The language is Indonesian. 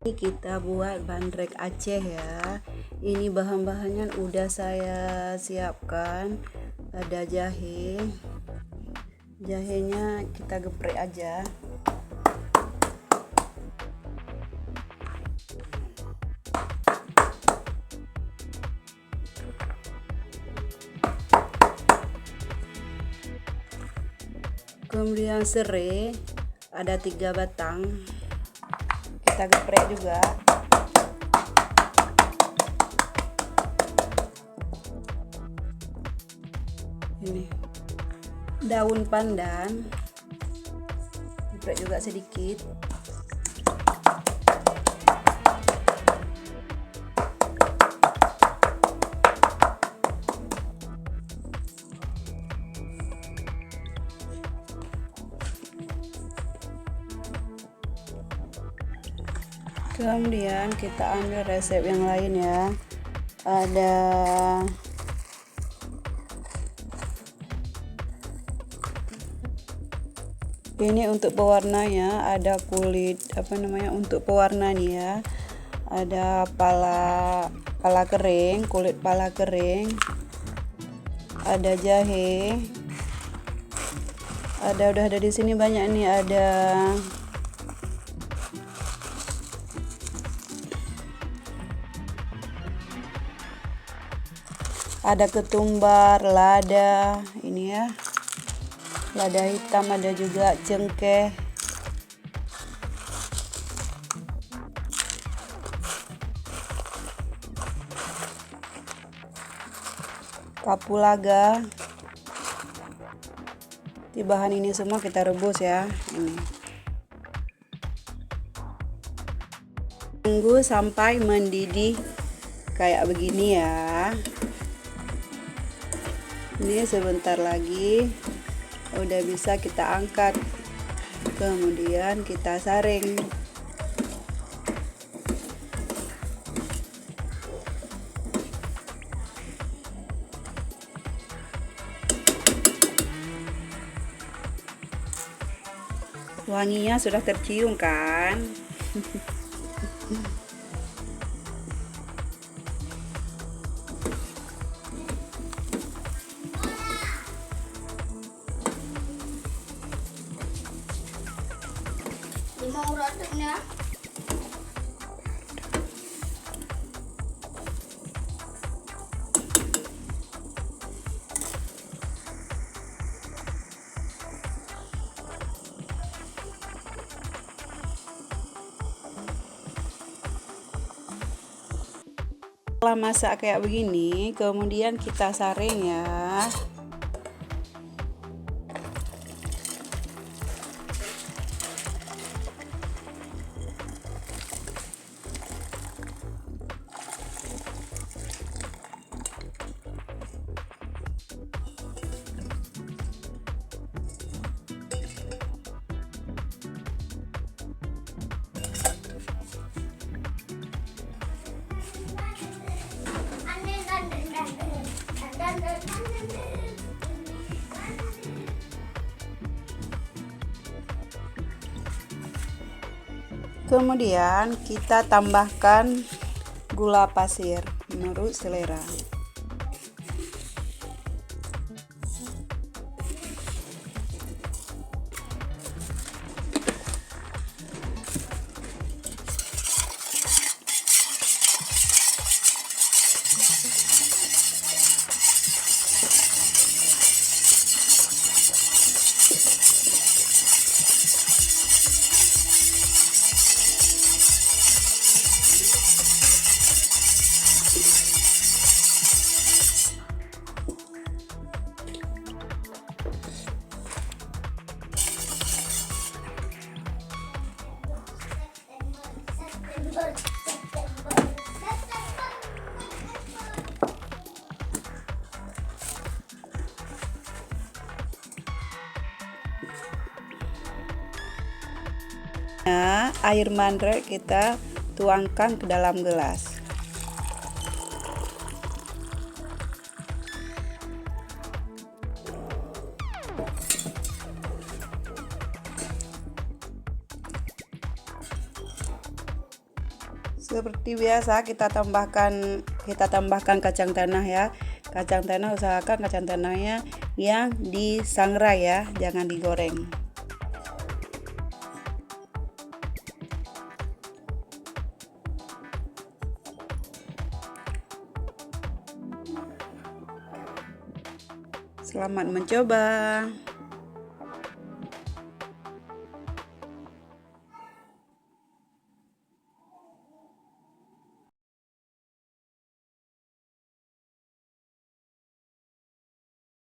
Ini kita buat bandrek Aceh ya. Ini bahan-bahannya udah saya siapkan. Ada jahe. Jahenya kita geprek aja. Kemudian serai ada 3 batang. Kita geprek juga. Ini daun pandan, geprek juga sedikit. Kemudian kita ambil resep yang lain ya. Ada ini untuk pewarnanya, ada kulit untuk pewarna nih ya. Ada pala kering, kulit pala kering. Ada jahe. Udah ada di sini banyak nih, ada ketumbar, lada, ini ya. Lada hitam, ada juga cengkeh. Kapulaga. Di bahan ini semua kita rebus ya. Ini. Tunggu sampai mendidih kayak begini ya. Ini sebentar lagi udah bisa kita angkat, kemudian kita saring. Wanginya sudah tercium kan? Mau rodanya. Setelah masak kayak begini, kemudian kita saring ya. Kemudian kita tambahkan gula pasir menurut selera. Nah, air mandrek kita tuangkan ke dalam gelas. Seperti biasa kita tambahkan kacang tanah ya. Kacang tanah, usahakan kacang tanahnya yang disangrai ya, jangan digoreng. Selamat mencoba.